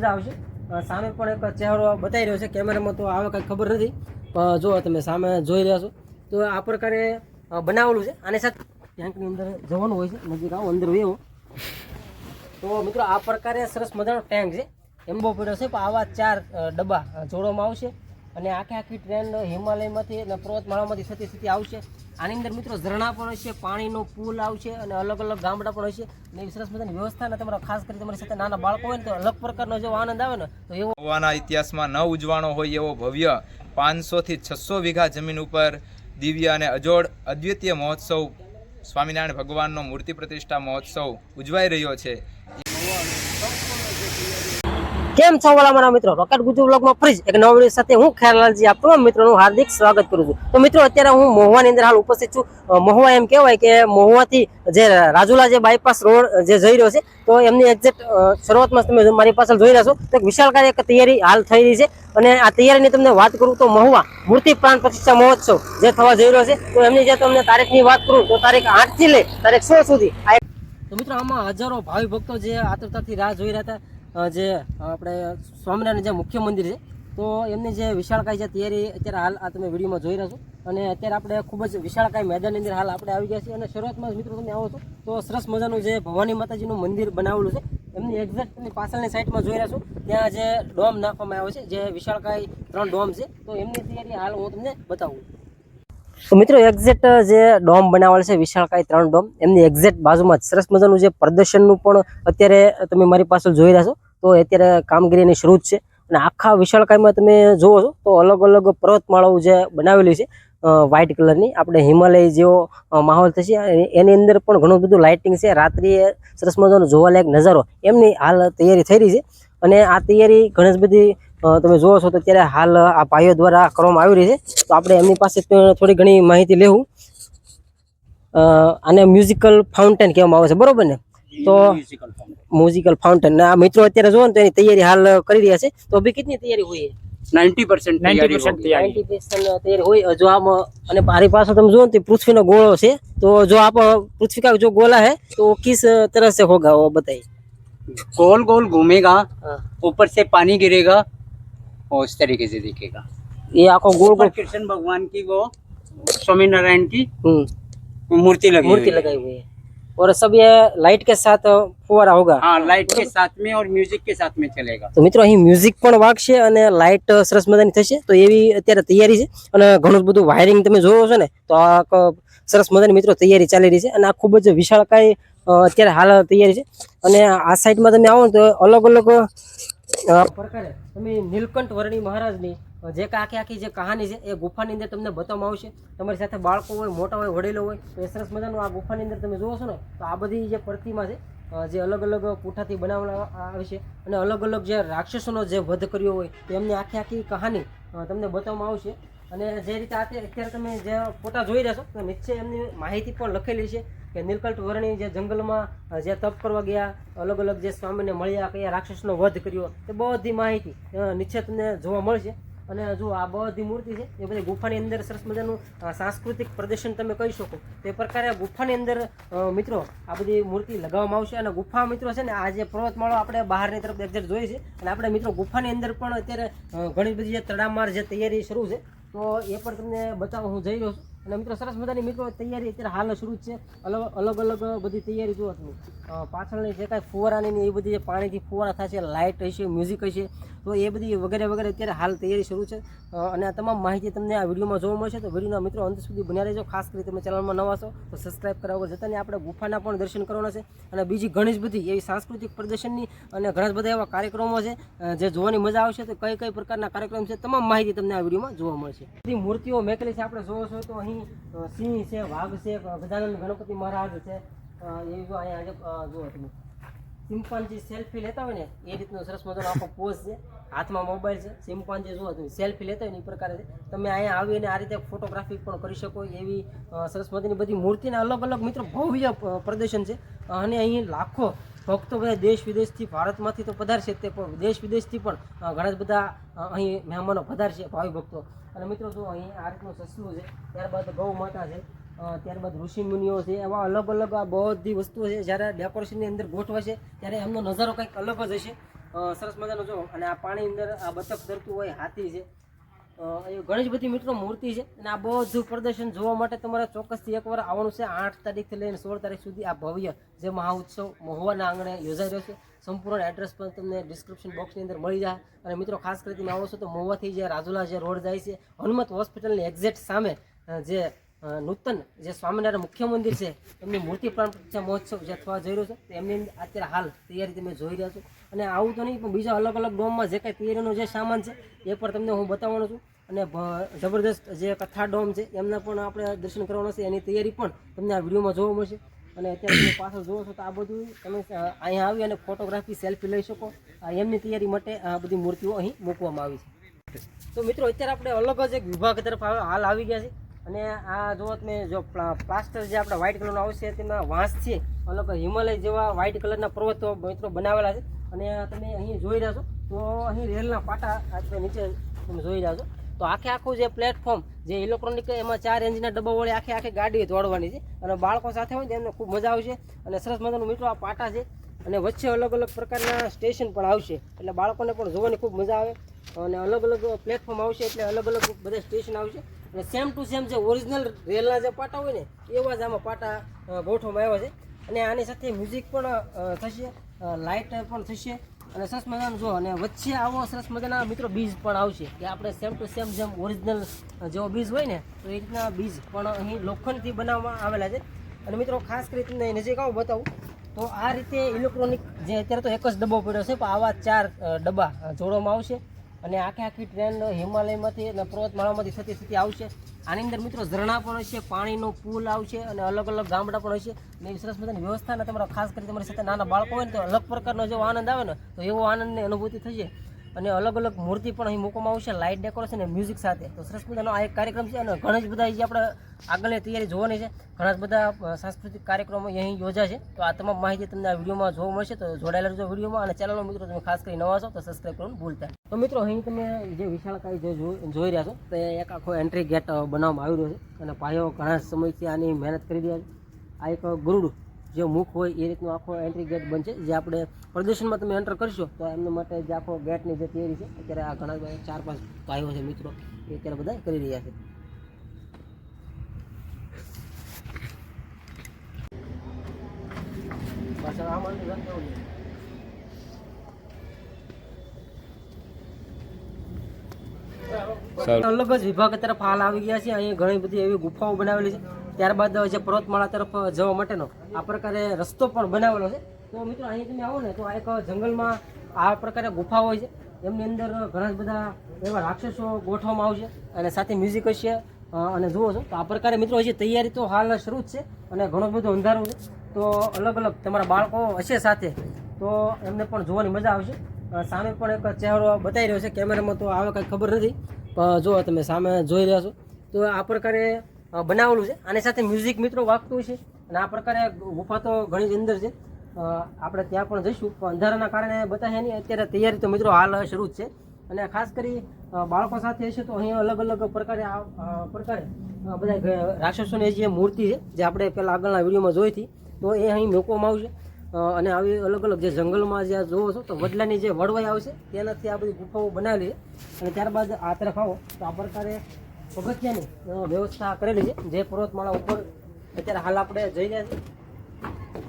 મજા આવશે। સામે પણ એક ચહેરો બતાવી રહ્યો છે કેમેરામાં, તો આવે કંઈ ખબર નથી, પણ જો તમે સામે જોઈ રહ્યા છો તો આ પ્રકારે બનાવેલું છે। આની સાથે ટેન્કની અંદર જવાનું હોય છે, નજીક આવો અંદર એવો તો મિત્રો આ પ્રકારે સરસ મજાનો ટેન્ક છે, એમ્બો પડ્યો છે, પણ આવા 4 ડબ્બા જોડવામાં આવશે અને આખી ટ્રેન હિમાલયમાંથી અને પર્વતમાળામાંથી થતી આવશે। આની અંદર મિત્રો ઝરણા પણ હશે, પાણીનો પુલ આવશે અને અલગ અલગ ગામડા પણ હશે અને એવી સરસ મજાની વ્યવસ્થા ને તમારા ખાસ કરી તમારી સાથે નાના બાળકો હોય ને તો અલગ પ્રકારનો જેવો આનંદ આવે ને તો એવો ગોવાના ઇતિહાસમાં ન ઉજવાણો હોય એવો ભવ્ય 500 થી 600 વીઘા જમીન ઉપર દિવ્ય અને અજોડ અદ્વિતીય મહોત્સવ સ્વામિનારાયણ ભગવાનનો મૂર્તિ પ્રતિષ્ઠા મહોત્સવ ઉજવાઈ રહ્યો છે। કેમ છો વાલા મારા મિત્રો, રોકેટ ગુજુ વ્લોગમાં ફરી એક નવા વિડિયો સાથે હું ખેરલાલજી આપ તમામ મિત્રોનું હાર્દિક સ્વાગત કરું છું। તો મિત્રો અત્યારે હું મહુવાની અંદર હાલ ઉપસ્થિત છું। મહુવા એમ કહેવાય કે મહુવાથી જે રાજુલા જે બાયપાસ રોડ જે જઈ રહ્યો છે તો એમની એક્ઝેક્ટ શરૂઆતમાં તમે મારી પાછળ જોઈ રહ્યા છો તો એક વિશાળકાય એક તૈયારી હાલ થઈ રહી છે અને આ તૈયારીની તમને વાત કરું તો મહુવા મૂર્તિ પ્રાણ પ્રતિષ્ઠા મહોત્સવ જે થવા જઈ રહ્યો છે તો એમની જે તમને તારીખની વાત કરું તો તારીખ 8 થી લઈ તારીખ 16 સુધી તો મિત્રો આમાં હજારો ભાવિ ભક્તો જે આતુરતાથી રાહ જોઈ રહ્યા હતા જે આપણે સ્વામિનારાયણ જે મુખ્ય મંદિર છે તો એમની જે વિશાળકાય જે તૈયારી અત્યારે હાલ આ તમે વિડીયોમાં જોઈ રહ્યા છો અને અત્યારે આપણે ખૂબ જ વિશાળકાય મેદાનની અંદર હાલ આપણે આવી ગયા છીએ અને શરૂઆતમાં મિત્રો તમે આવો છો તો સરસ મજાનું જે ભવાની માતાજીનું મંદિર બનાવેલું છે એમની એક્ઝેક્ટ તમે પાછળની સાઈડમાં જોઈ રહ્યા છો ત્યાં જે ડોમ નાખવામાં આવ્યો છે જે વિશાળકાય 3 ડોમ છે તો એમની તૈયારી હાલ હું તમને બતાવું। તો મિત્રો એક્ઝેક્ટ જે ડોમ બનાવેલ છે વિશાળકાય 3 ડોમ એમની એક્ઝેક્ટ બાજુમાં જ સરસ મજાનું જે પ્રદર્શનનું પણ અત્યારે તમે મારી પાછળ જોઈ રહ્યા છો તો અત્યારે કામગીરીની શરૂ જ છે અને આખા વિશાળકાયમાં તમે જુઓ છો તો અલગ અલગ પર્વતમાળાઓ જે બનાવેલી છે વ્હાઇટ કલરની આપણે હિમાલય જેવો માહોલ થશે એની અંદર પણ ઘણું બધું લાઇટિંગ છે, રાત્રિએ સરસ મજાનો જોવાલાયક નજારો એમની હાલ તૈયારી થઈ રહી છે અને આ તૈયારી ઘણી બધી તમે જોવો છો તો અત્યારે હાલ આ ભાઈઓ દ્વારા કરવામાં આવી રહી છે તો આપણે એમની પાસે થોડી ઘણી માહિતી લેવું। આને મ્યુઝિકલ ફાઉન્ટેન કહેવામાં આવે છે બરોબર ને, તો म्यूजिकल फाउंटेन ना मित्रों અત્યારે જો ને તેની તૈયારી હાલ કરી રહ્યા છે તો અભી कितनी तैयारी हुई है 90% तैयारी 90% तैयारी हुई जो आप અને મારી પાસે તમે જો ને પૃથ્વીનો ગોળો છે તો જો आप पृथ्वी का जो गोला है तो किस तरह से होगा वो बताइए। गोल गोल घूमेगा, ऊपर से पानी गिरेगा और इस तरीके से दिखेगा। ये आपको गोल गोल कृष्ण भगवान की वो स्वामीनारायण की मूर्ति लगाई हुई है और सब ये लाइट के साथ फुवारा होगा। हाँ, लाइट के साथ में और म्यूजिक के साथ में चलेगा। तो મિત્રો અહીં મ્યુઝિક પણ વાગશે અને લાઇટ સરસ મજાની થશે તો એવી અત્યારે તૈયારી છે અને ઘણું બધું વાયરિંગ તમે જોવો છો ને તો આ સરસ મજાની મિત્રો તૈયારી ચાલી રહી છે અને આ ખૂબ જ વિશાળકાય અત્યારે હાલ તૈયારી છે અને આ સાઈડમાં તમે આવો ને તો અલગ અલગ પ્રકારે તમે નીલકંઠ વર્ણી મહારાજની જે આખી જે કહાની છે એ ગુફાની અંદર તમને બતાવવામાં આવશે। તમારી સાથે બાળકો હોય, મોટા હોય, વડીલો હોય તો એ સરસ મજાનું આ ગુફાની અંદર તમે જોવો છો ને તો આ બધી જે પ્રતિમા છે જે અલગ અલગ પૂઠાથી બનાવવામાં આવે છે અને અલગ અલગ જે રાક્ષસોનો જે વધ કર્યો હોય તો એમની આખી કહાની તમને બતાવવામાં આવશે અને જે રીતે અત્યારે તમે જે ફોટા જોઈ રહ્યા છો તો નીચે એમની માહિતી પણ લખેલી છે કે નીલકંઠ વર્ણી જે જંગલમાં જે તપ કરવા ગયા, અલગ અલગ જે સ્વામીને મળ્યા, કયા રાક્ષસનો વધ કર્યો તે બધી માહિતી નીચે તમને જોવા મળશે। અને જો આ બધી મૂર્તિ છે એ બધી ગુફાની અંદર સરસ મજાનું સાંસ્કૃતિક પ્રદર્શન તમે કહી શકો તે પ્રકારે ગુફાની અંદર મિત્રો આ બધી મૂર્તિ લગાવવામાં આવશે અને ગુફા મિત્રો છે ને આ જે પર્વતમાળો આપણે બહારની તરફ એક્ઝેક્ટ જોઈએ છે અને આપણે મિત્રો ગુફાની અંદર પણ અત્યારે ઘણી બધી જે તડામાર જે તૈયારી શરૂ છે તો એ પણ તમને બતાવવા હું જઈ રહ્યો છું અને મિત્રો સરસ મજાની મિત્રો તૈયારી અત્યારે હાલ શરૂ જ છે। અલગ અલગ બધી તૈયારી જુઓ તમે પાછળની જે કાંઈ ફુવારાની એ બધી જે પાણીથી ફુવારા થશે, લાઇટ હશે, મ્યુઝિક હશે તો એ બધી વગેરે વગેરે અત્યારે હાલ તૈયારી શરૂ છે અને આ તમામ માહિતી તમને આ વિડીયોમાં જોવા મળશે તો વિડીયોના મિત્રો અંત સુધી બન્યા રહેજો। ખાસ કરી તમે ચેનલમાં નવા છો તો સબસ્ક્રાઈબ કરાવવા જતાં આપણે ગુફાના પણ દર્શન કરવાના છે અને બીજી ઘણી જ બધી એવી સાંસ્કૃતિક પ્રદર્શનની અને ઘણા બધા એવા કાર્યક્રમો છે જે જોવાની મજા આવશે તો કઈ પ્રકારના કાર્યક્રમ છે તમામ માહિતી તમને આ વિડીયોમાં જોવા મળશે। બધી મૂર્તિઓ મેકેલી છે આપણે જોવો છો તો અહીં સિંહ છે, વાઘ છે, ગજાનંદ ગણપતિ મહારાજ છે, એ જો અહીંયા જુઓ તમે ચિમ્પાન્જી સેલ્ફી લેતા હોય ને એ રીતનો સરસ મજાનો આખો પોઝ છે, હાથમાં મોબાઈલ છે, ચિમ્પાન્જી જુઓ તમે સેલ્ફી લેતા હોય ને એ પ્રકારે છે। તમે અહીંયા આવીને આ રીતે ફોટોગ્રાફી પણ કરી શકો એવી સરસ મજાની બધી મૂર્તિના અલગ અલગ મિત્રો ભવ્ય પ્રદર્શન છે અને અહીં લાખો ભક્તો બધા દેશ વિદેશથી ભારતમાંથી તો પધારશે તે પણ દેશ વિદેશથી પણ ઘણા બધા અહીં મહેમાનો પધારશે ભાવિ ભક્તો અને મિત્રો જો અહીં આ રીતનું સસલું છે, ત્યારબાદ ગૌ માતા છે, ત્યારબાદ ઋષિ મુનિઓ છે, એવા અલગ અલગ આ બધી વસ્તુઓ છે જ્યારે ડેકોરેશનની અંદર ગોઠવાશે ત્યારે એમનો નજારો કંઈક અલગ જ હશે। સરસ મજાનો જો, અને આ પાણી અંદર આ બતક તરતું હોય, હાથી છે, એ ઘણી જ બધી મિત્રો મૂર્તિ છે. અને આ બધું પ્રદર્શન જોવા માટે તમારે ચોક્કસથી એકવાર આવવાનું છે. 8 તારીખથી લઈને 16 તારીખ સુધી આ ભવ્ય જે મહાઉત્સવ મહુવાના આંગણે યોજાઈ રહ્યો છે. સંપૂર્ણ એડ્રેસ પણ તમને ડિસ્ક્રિપ્શન બોક્સની અંદર મળી જાય. અને મિત્રો ખાસ કરી તમે આવો છો તો મહુવાથી જે રાજુલા જે રોડ જાય છે, હનુમત હોસ્પિટલની એક્ઝેક્ટ સામે જે નૂતન જે સ્વામિનારાયણ મુખ્ય મંદિર છે, એમની મૂર્તિ પ્રાણ પ્રતિષ્ઠા મહોત્સવ જે થવા જઈ રહ્યો છે, તો એમની અત્યારે હાલ તૈયારી તમે જોઈ રહ્યા છો. અને આવું તો નહીં, પણ બીજા અલગ અલગ ડોમમાં જે કાંઈ તૈયારીનો જે સામાન છે એ પણ તમને હું બતાવવાનો છું. અને જબરદસ્ત જે કથા ડોમ છે એમના પણ આપણે દર્શન કરવાના છે, એની તૈયારી પણ તમને આ વિડીયોમાં જોવા મળશે. અને અત્યારે તમે પાછળ જોવો છો તો આ બધું તમે અહીંયા આવી અને ફોટોગ્રાફી સેલ્ફી લઈ શકો. એમની તૈયારી માટે આ બધી મૂર્તિઓ અહીં મૂકવામાં આવી છે. તો મિત્રો અત્યારે આપણે અલગ જ એક વિભાગ તરફ હાલ આવી ગયા છે. અને આ જો તમે જો પ્લાસ્ટર જે આપણે વ્હાઇટ કલરનો આવશે તેમાં વાંસ છે, અલગ હિમાલય જેવા વ્હાઇટ કલરના પર્વતો મિત્રો બનાવેલા છે. અને તમે અહીં જોઈ રહ્યા છો તો અહીં રેલના પાટા આપણે નીચે તમે જોઈ રહ્યા છો. તો આખું જે પ્લેટફોર્મ જે ઇલેક્ટ્રોનિક એમાં 4 એન્જિનના ડબ્બાવાળી આખી ગાડી દોડવાની છે. અને બાળકો સાથે હોય તો એમને ખૂબ મજા આવશે. અને સરસ મજાનું મિત્રો આ પાટા છે, અને વચ્ચે અલગ અલગ પ્રકારના સ્ટેશન પણ આવશે, એટલે બાળકોને પણ જોવાની ખૂબ મજા આવે. અને અલગ અલગ પ્લેટફોર્મ આવશે, એટલે અલગ અલગ બધા સ્ટેશન આવશે. અને સેમ ટુ સેમ જે ઓરિજિનલ રેલના જે પાટા હોય ને એવા જ આમાં પાટા ગોઠવવામાં આવ્યા છે. અને આની સાથે મ્યુઝિક પણ થશે, લાઇટ પણ થશે. અને સરસ મજાનું જો, અને વચ્ચે આવો સરસ મજાના મિત્રો બીજ પણ આવશે, કે આપણે સેમ ટુ સેમ જેમ ઓરિજિનલ જેવો બીજ હોય ને તો એ રીતના બીજ પણ અહીં લોખંડથી બનાવવામાં આવેલા છે. અને મિત્રો ખાસ કરી તમને નજીક આવું બતાવું તો આ રીતે ઇલેક્ટ્રોનિક જે અત્યારે તો એક જ ડબ્બો પડ્યો છે, પણ આવા 4 ડબ્બા જોડવામાં આવશે. અને આખી ટ્રેન હિમાલયમાંથી અને પર્વતમાળામાંથી થતી આવશે. આની અંદર મિત્રો ઝરણા પણ હશે, પાણીનો પુલ આવશે, અને અલગ અલગ ગામડા પણ હશે. અને એવી સરસ મજાની વ્યવસ્થા. અને તમારા ખાસ કરી તમારી સાથે નાના બાળકો હોય ને તો અલગ પ્રકારનો જેવો આનંદ આવે ને તો એવો આનંદની અનુભૂતિ થશે. અને અલગ અલગ મૂર્તિ પણ અહીં મૂકવામાં આવશે, લાઇટ ડેકોરેશન અને મ્યુઝિક સાથે. તો સરસ મજાનો આ એક કાર્યક્રમ છે. અને ઘણા જ બધા જે આપણે આગળની તૈયારી જોવાની છે, ઘણા જ બધા સાંસ્કૃતિક કાર્યક્રમો અહીં યોજાશે. તો આ તમામ માહિતી તમને આ વિડીયોમાં જોવા મળશે. તો જોડાયેલા રહેજો વિડીયોમાં. અને ચેનલનો મિત્રો તમે ખાસ કરી નવા છો તો સબસ્ક્રાઈબ કરવાનું ભૂલતા. તો મિત્રો અહીં તમે જે વિશાળકાય જે જોઈ રહ્યા છો તો એક આખો એન્ટ્રી ગેટ બનાવવામાં આવી રહ્યો છે. અને ભાઈઓ ઘણા સમયથી આની મહેનત કરી રહ્યા છે. આ એક ગરુડ જે મુખ હોય એ રીતનો આખો એન્ટ્રી ગેટ બનશે, જે આપણે પ્રદર્શનમાં તમે એન્ટર કરશો તો એમના માટે જે આખો ગેટની જે તૈયારી છે અત્યારે આ ઘણા 4-5 ભાઈઓ છે મિત્રો એ અત્યારે બધા કરી રહ્યા છે. પાછળ આમાં અલગ જ વિભાગ તરફ હાલ આવી ગયા છે. અહીં ઘણી બધી એવી ગુફાઓ બનાવેલી છે. ત્યારબાદ જે પર્વતમાળા તરફ જવા માટેનો આ પ્રકારે રસ્તો પણ બનાવેલો છે. તો મિત્રો અહીં તમે આવો ને તો આ એક જંગલમાં આ પ્રકારે ગુફા હોય છે, એમની અંદર ઘણા બધા એવા રાક્ષસો ગોઠવવામાં આવશે, અને સાથે મ્યુઝિક હશે. અને જુઓ છો તો આ પ્રકારે મિત્રો હજી તૈયારી તો હાલ શરૂ જ છે, અને ઘણું બધું અંધારું છે. તો અલગ અલગ તમારા બાળકો હશે સાથે તો એમને પણ જોવાની મજા આવશે. સામે પણ એક ચહેરો બતાવી રહ્યો છે, કેમેરામાં તો આવે કાંઈ ખબર નથી, પણ જો તમે સામે જોઈ રહ્યા છો તો આ પ્રકારે બનાવેલું છે. આની સાથે મ્યુઝિક મિત્રો વાગતું છે. અને આ પ્રકારે ગુફા તો ઘણી જ અંદર છે, આપણે ત્યાં પણ જઈશું, પણ અંધારાના કારણે બતાવે નહીં. અત્યારે તૈયારી તો મિત્રો હાલ શરૂ જ છે. અને ખાસ કરી બાળકો સાથે હશે તો અહીં અલગ અલગ પ્રકારે બધા રાક્ષસોની જે મૂર્તિ છે જે આપણે પહેલાં આગળના વિડીયોમાં જોઈ હતી તો એ અહીં મૂકવામાં આવશે. અને આવી અલગ અલગ જે જંગલમાં જે જોવો છો તો વડલાની જે વડવાઈ આવશે તેનાથી આ બધી ગુફાઓ બનાવેલી છે. અને ત્યારબાદ આ તરફ આવો તો આ પ્રકારે પગથિયાની વ્યવસ્થા કરેલી છે, જે પર્વતમાળા ઉપર અત્યારે હાલ આપણે જઈ રહ્યા છીએ.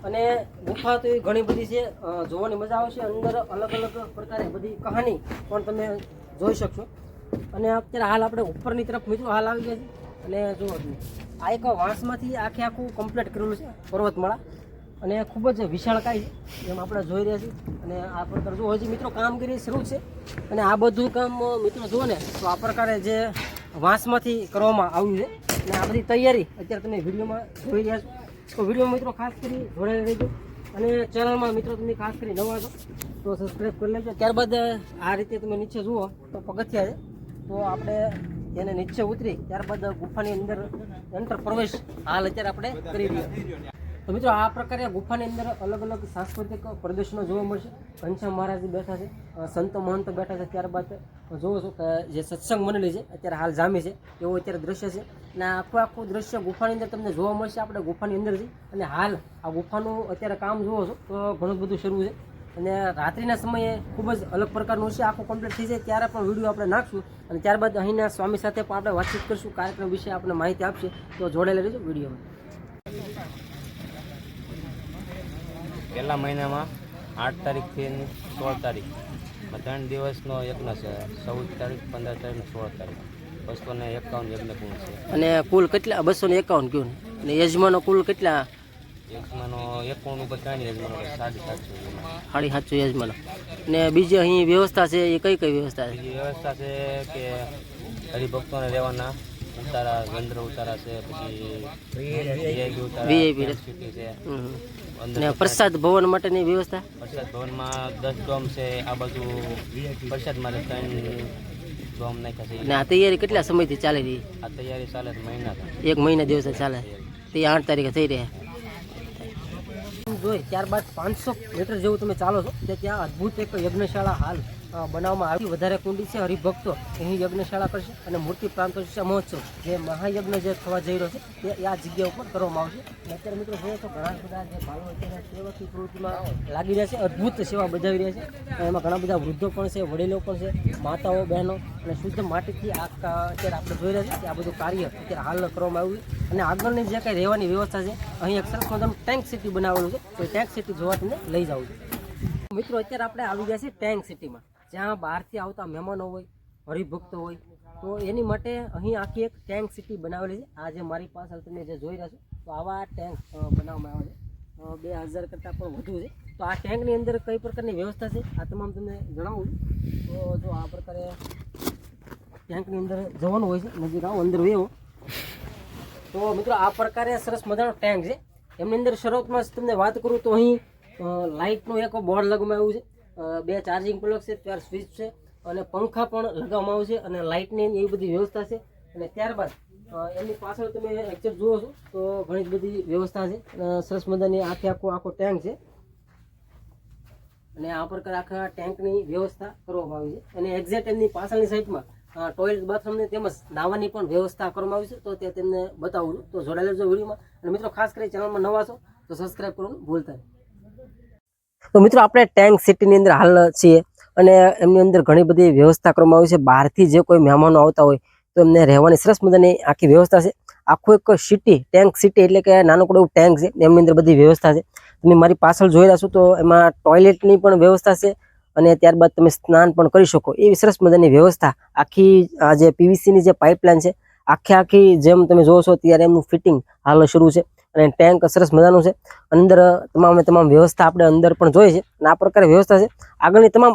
અને ગુફા તો એ ઘણી બધી છે, જોવાની મજા આવશે. અંદર અલગ અલગ પ્રકારે બધી કહાની પણ તમે જોઈ શકશો. અને અત્યારે હાલ આપણે ઉપરની તરફ મિત્રો હાલ આવી ગયા છે. અને જો આ એક વાંસમાંથી આખું કમ્પ્લીટ કરેલું છે પર્વતમાળા, અને ખૂબ જ વિશાળકાય છે જેમ આપણે જોઈ રહ્યા છીએ. અને આ પ્રકાર જો હજી મિત્રો કામગીરી શરૂ છે. અને આ બધું કામ મિત્રો જુઓ ને તો આ પ્રકારે જે વાંસમાંથી કરવામાં આવ્યું છે. અને આ બધી તૈયારી અત્યારે તમે વિડીયોમાં જોઈ રહ્યા છો. તો વિડીયો મિત્રો ખાસ કરી જોડાઈ રહેજો. અને ચેનલમાં મિત્રો તમે ખાસ કરી નવા છો તો સબસ્ક્રાઈબ કરી લેજો. ત્યારબાદ આ રીતે તમે નીચે જુઓ તો પગથિયા છે, તો આપણે એને નીચે ઉતરી ત્યારબાદ ગુફાની અંદર એન્ટર પ્રવેશ હાલ અત્યારે આપણે કરી રહ્યા. તો મિત્રો આ પ્રકારે ગુફાની અંદર અલગ અલગ સાંસ્કૃતિક પ્રદર્શનો જોવા મળશે. ઘનશ્યામ મહારાજ બેઠા છે, સંતો મહંતો બેઠા છે. ત્યારબાદ જોવો છો કે જે સત્સંગ મંડળી છે અત્યારે હાલ જામી છે એવું અત્યારે દ્રશ્ય છે. અને આખું દ્રશ્ય ગુફાની અંદર તમને જોવા મળશે. આપણે ગુફાની અંદર છે અને હાલ આ ગુફાનું અત્યારે કામ જોવો છો તો ઘણું બધું શરૂ છે. અને રાત્રિના સમયે ખૂબ જ અલગ પ્રકારનું હશે. આખું કમ્પ્લીટ થઈ જાય ત્યારે પણ વિડીયો આપણે નાખશું અને ત્યારબાદ અહીંના સ્વામી સાથે પણ આપણે વાતચીત કરીશું, કાર્યક્રમ વિશે આપણે માહિતી આપશે. તો જોડાયેલા રહેજો વિડીયોમાં. પહેલા મહિનામાં 8 તારીખથી 16 તારીખ 3 દિવસનો યજ્ઞ છે. 14 તારીખ, 15 તારીખ, 16 તારીખ 251 યજ્ઞ પૂર્ણ છે. અને કુલ કેટલા? 251 કયું ને? અને યજમાનો કુલ કેટલા? યજમાનો 1 ઉપર 3 યજમાનો 750 750 યજમાનો. અને બીજી અહીં વ્યવસ્થા છે એ કઈ કઈ વ્યવસ્થા છે? બીજી વ્યવસ્થા છે કે હરિભક્તોને રહેવાના ઉતારા, ગંધ્ર ઉતારા છે, પછી VIP ઉતારા, VIP સિટી છે. અને પ્રસાદ ભવન માટેની વ્યવસ્થા? પ્રસાદ ભવનમાં 10 ડોમ છે. આ બાજુ પ્રસાદ માટે 3 ડોમ નાખ્યા છે. અને આ તૈયારી કેટલા સમયથી ચાલી રહી? આ તૈયારી ચાલે છે મહિના એક મહિના દિવસે ચાલે. તે 8 તારીખે થઈ રહ્યા જોઈ. ત્યારબાદ 500 મીટર જેવું તમે ચાલો છો તે ત્યાં અદ્ભુત એક યજ્ઞશાળા હાલ બનાવવામાં આવી. વધારે કુંડી છે, હરિભક્તો અહીં યજ્ઞશાળા કરશે અને મૂર્તિ પ્રાણ પ્રતિષ્ઠા મહોત્સવ જે મહાયજ્ઞ જે થવા જઈ રહ્યો છે તે આ જગ્યા ઉપર કરવામાં આવશે. અને અત્યારે મિત્રો જોઈએ તો ઘણા બધા જે ભાઈઓ અત્યારે સેવાકી પ્રવૃત્તિમાં લાગી રહ્યા છે, અદ્ભુત સેવા બજાવી રહ્યા છે. એમાં ઘણા બધા વૃદ્ધો પણ છે, વડીલો પણ છે, માતાઓ, બહેનો અને શુદ્ધ માટીથી આ અત્યારે આપણે જોઈ રહ્યા છીએ કે આ બધું કાર્ય અત્યારે હાલ કરવામાં આવ્યું છે. અને આગળની જે કંઈ રહેવાની વ્યવસ્થા છે, અહીં એક સરસ મજાનું ટેન્ક સિટી બનાવેલું છે. તો ટેન્ક સિટી જોવા તમને લઈ જાઉં છું. મિત્રો અત્યારે આપણે આવી ગયા છીએ ટેન્ક સિટીમાં, જ્યાં બહારથી આવતા મહેમાનો હોય, હરિભક્તો હોય, તો એની માટે અહીં આખી એક ટેન્ક સિટી બનાવેલી છે. આ જે મારી પાછળ તમે જે જોઈ રહ્યા છો તો આવા ટેન્ક બનાવવામાં આવે છે. 2000 કરતાં પણ વધુ છે. તો આ ટેન્કની અંદર કઈ પ્રકારની વ્યવસ્થા છે આ તમામ તમને જણાવું છું. તો જો આ પ્રકારે ટેન્કની અંદર જવાનું હોય છે. નજીક આવો, અંદર વેવો. તો મિત્રો આ પ્રકારે સરસ મજાનો ટેન્ક છે. એમની અંદર શરૂઆતમાં તમને વાત કરું તો અહીં લાઇટનું એક બોર્ડ લગાવવામાં આવ્યું છે, 2 ચાર્જિંગ પ્લગ છે, 4 સ્વિચ છે અને પંખા પણ લગાવવામાં આવ્યું છે અને લાઇટની એવી બધી વ્યવસ્થા છે. અને ત્યારબાદ એમની પાછળ તમે એક્ઝેક્ટ જુઓ છો તો ઘણી બધી વ્યવસ્થા છે. સરસ મજાની આખો ટેન્ક છે અને આ પ્રકાર આખા ટેન્કની વ્યવસ્થા કરવામાં આવી છે. અને એક્ઝેક્ટ એમની પાછળની સાઈડમાં ટોયલેટ, બાથરૂમની તેમજ નાવાની પણ વ્યવસ્થા કરવામાં આવી છે. તો તે તેમને બતાવું છું. તો જોડાયેલા જો વિડીયોમાં. અને મિત્રો ખાસ કરી ચેનલમાં નવા છો તો સબસ્ક્રાઈબ કરવાનું ભૂલતા નહીં. તો મિત્રો આપણે ટેન્ક સિટીની અંદર હાલ છીએ અને એમની અંદર ઘણી બધી વ્યવસ્થા કરવામાં આવી છે. બહારથી જે કોઈ મહેમાનો આવતા હોય તો એમને રહેવાની સરસ મજાની આખી વ્યવસ્થા છે. આખું એક સિટી, ટેન્ક સિટી એટલે કે નાનકડું એવું ટેન્ક છે, એમની અંદર બધી વ્યવસ્થા છે. તમે મારી પાછળ જોઈ રહ્યા છો તો એમાં ટોયલેટની પણ વ્યવસ્થા છે અને ત્યારબાદ તમે સ્નાન પણ કરી શકો એવી સરસ મજાની વ્યવસ્થા. આખી આ જે પીવીસીની જે પાઇપલાઇન છે આખી જેમ તમે જોવો છો ત્યારે એમનું ફિટિંગ હાલ શરૂ છે. અને ટેન્ક સરસ મજાનું છે. અંદર તમામ વ્યવસ્થા આપણે અંદર પણ જોઈએ છે અને આ પ્રકારે વ્યવસ્થા છે. આગળની તમામ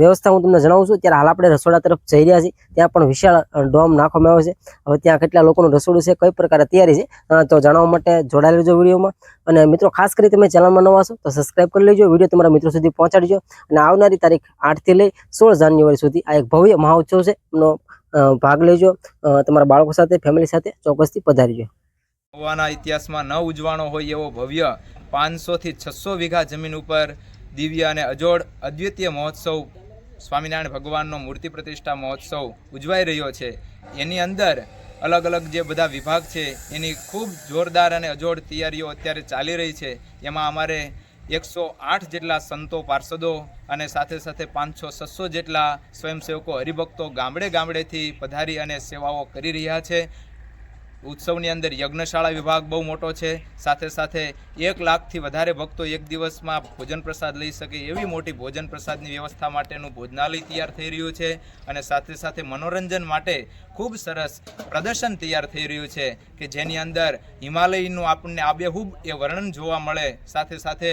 વ્યવસ્થા હું તમને જણાવું છું. ત્યારે હાલ આપણે રસોડા તરફ જઈ રહ્યા છીએ. ત્યાં પણ વિશાળ ડોમ નાખવામાં આવે છે. હવે ત્યાં કેટલા લોકોનું રસોડું છે, કઈ પ્રકારે તૈયારી છે તો જાણવા માટે જોડાયેલા રહેજો વિડીયોમાં. અને મિત્રો ખાસ કરી તમે ચેનલમાં નવા છો તો સબસ્ક્રાઈબ કરી લેજો, વિડીયો તમારા મિત્રો સુધી પહોંચાડજો. અને આવનારી તારીખ 8 થી લઈ 16 જાન્યુઆરી સુધી આ એક ભવ્ય મહોત્સવ છે, એનો ભાગ લેજો. તમારા બાળકો સાથે, ફેમિલી સાથે ચોક્કસથી પધારજો. હોવાના ઇતિહાસમાં ન ઉજવાણો હોય એવો ભવ્ય 500 થી 600 વીઘા જમીન ઉપર દિવ્ય અને અજોડ અદ્વિતીય મહોત્સવ સ્વામિનારાયણ ભગવાનનો મૂર્તિ પ્રતિષ્ઠા મહોત્સવ ઉજવાઈ રહ્યો છે. એની અંદર અલગ અલગ જે બધા વિભાગ છે એની ખૂબ જોરદાર અને અજોડ તૈયારીઓ અત્યારે ચાલી રહી છે. એમાં અમારે 108 જેટલા સંતો, પાર્ષદો અને સાથે સાથે 500-600 જેટલા સ્વયંસેવકો, હરિભક્તો ગામડેથી પધારી અને સેવાઓ કરી રહ્યા છે. ઉત્સવની અંદર યજ્ઞશાળા વિભાગ બહુ મોટો છે. સાથે સાથે 1 લાખથી વધારે ભક્તો એક દિવસમાં ભોજન પ્રસાદ લઈ શકે એવી મોટી ભોજન પ્રસાદની વ્યવસ્થા માટેનું ભોજનાલય તૈયાર થઈ રહ્યું છે. અને સાથે સાથે મનોરંજન માટે ખૂબ સરસ પ્રદર્શન તૈયાર થઈ રહ્યું છે કે જેની અંદર હિમાલયનું આપણને આબેહૂબ એ વર્ણન જોવા મળે. સાથે સાથે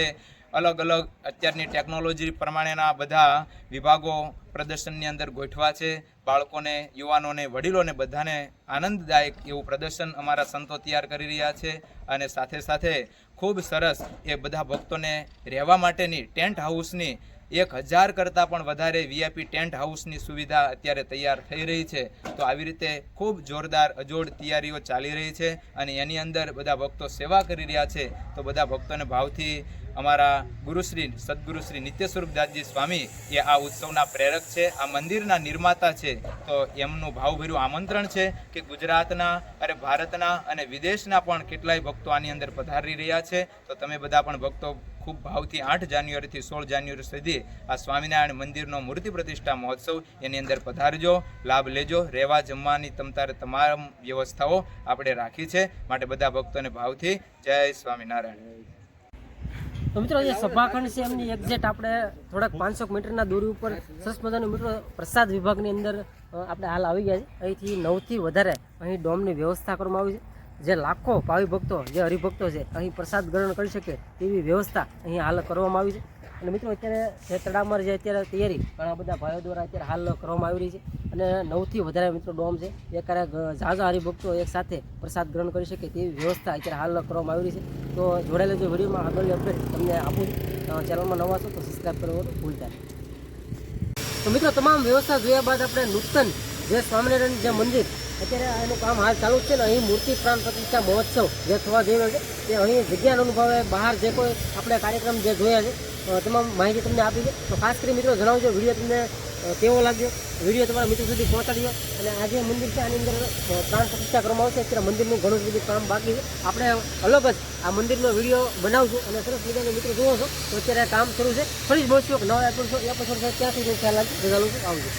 અલગ અલગ અત્યારની ટેકનોલોજી પ્રમાણેના બધા વિભાગો પ્રદર્શનની અંદર ગોઠવા છે. બાળકોને, યુવાનોને, વડીલોને બધાને આનંદદાયક એવું પ્રદર્શન અમારા સંતો તૈયાર કરી રહ્યા છે. અને સાથે સાથે ખૂબ સરસ એ બધા ભક્તોને રહેવા માટેની ટેન્ટ હાઉસની 1000 કરતાં પણ વધારે VIP ટેન્ટ હાઉસની સુવિધા અત્યારે તૈયાર થઈ રહી છે. તો આવી રીતે ખૂબ જોરદાર અજોડ તૈયારીઓ ચાલી રહી છે અને એની અંદર બધા ભક્તો સેવા કરી રહ્યા છે. તો બધા ભક્તોને ભાવથી અમારા ગુરુશ્રી સદગુરુશ્રી નિત્ય સ્વરૂપદાસજી સ્વામી એ આ ઉત્સવના પ્રેરક છે, આ મંદિરના નિર્માતા છે. તો એમનું ભાવભર્યું આમંત્રણ છે કે ગુજરાતના અને ભારતના અને વિદેશના પણ કેટલાય ભક્તો આની અંદર પધારી રહ્યા છે. તો તમે બધા પણ ભક્તો ખૂબ ભાવથી 8 જાન્યુઆરીથી 16 જાન્યુઆરી સુધી આ સ્વામિનારાયણ મંદિરનો મૂર્તિ પ્રતિષ્ઠા મહોત્સવ એની અંદર પધારજો, લાભ લેજો. રહેવા જમવાની તમામ વ્યવસ્થાઓ આપણે રાખી છે, માટે બધા ભક્તોને ભાવથી જય સ્વામિનારાયણ. તો મિત્રો જે સભાખંડ છે એમની એક્ઝેક્ટ આપણે થોડાક 500 મીટરના દૂરી ઉપર સરસ મજાનું મિત્રો પ્રસાદ વિભાગની અંદર આપણે હાલ આવી ગયા છે. અહીંથી 9થી વધારે અહીં ડોમની વ્યવસ્થા કરવામાં આવી છે. જે લાખો ભાવિ ભક્તો, જે હરિભક્તો છે, અહીં પ્રસાદ ગ્રહણ કરી શકે તેવી વ્યવસ્થા અહીં હાલ કરવામાં આવી છે. અને મિત્રો અત્યારે જે તડામાર જે અત્યારે તૈયારી ઘણા બધા ભાઈઓ દ્વારા અત્યારે હાલ કરવામાં આવી રહી છે. અને 9થી વધારે મિત્રો ડોમ છે, એકારે ઝાઝા હરિભક્તો એક સાથે પ્રસાદ ગ્રહણ કરી શકે તેવી વ્યવસ્થા અત્યારે હાલ કરવામાં આવી રહી છે. તો જોડાયેલા જો વિડીયોમાં આગળની અપડેટ તમને આપું છું. ચેનલમાં નવા છો તો સબસ્ક્રાઈબ કરવાનું ભૂલતા નહીં. તો મિત્રો તમામ વ્યવસ્થા જોયા બાદ આપણે નૂતન જે સ્વામિનારાયણ જે મંદિર અત્યારે એનું કામ હાલ ચાલુ છે ને, અહીં મૂર્તિ પ્રાણ પ્રતિષ્ઠા મહોત્સવ જે થવા જઈ રહ્યો છે તે અહીં જગ્યા અનુભવે બહાર જે કોઈ આપણે કાર્યક્રમ જે જોયા છે તમામ માહિતી તમને આપી છે. તો ખાસ કરી મિત્રો જણાવજો વિડીયો તમને કેવો લાગ્યો, વિડીયો તમારા મિત્રો સુધી પહોંચાડ્યો. અને આ જે મંદિર છે આની અંદર પ્રાણ પ્રતિષ્ઠા કરવામાં આવશે. અત્યારે મંદિરનું ઘણું બધું કામ બાકી છે, આપણે અલગ જ આ મંદિરનો વિડીયો બનાવશું. અને સરસ મજાના મિત્રો જુઓ છો તો અત્યારે કામ શરૂ છે. ફરી જ મળશું નવા એપિસોડ ત્યાં સુધી ખ્યાલ રાખજો. આવજો.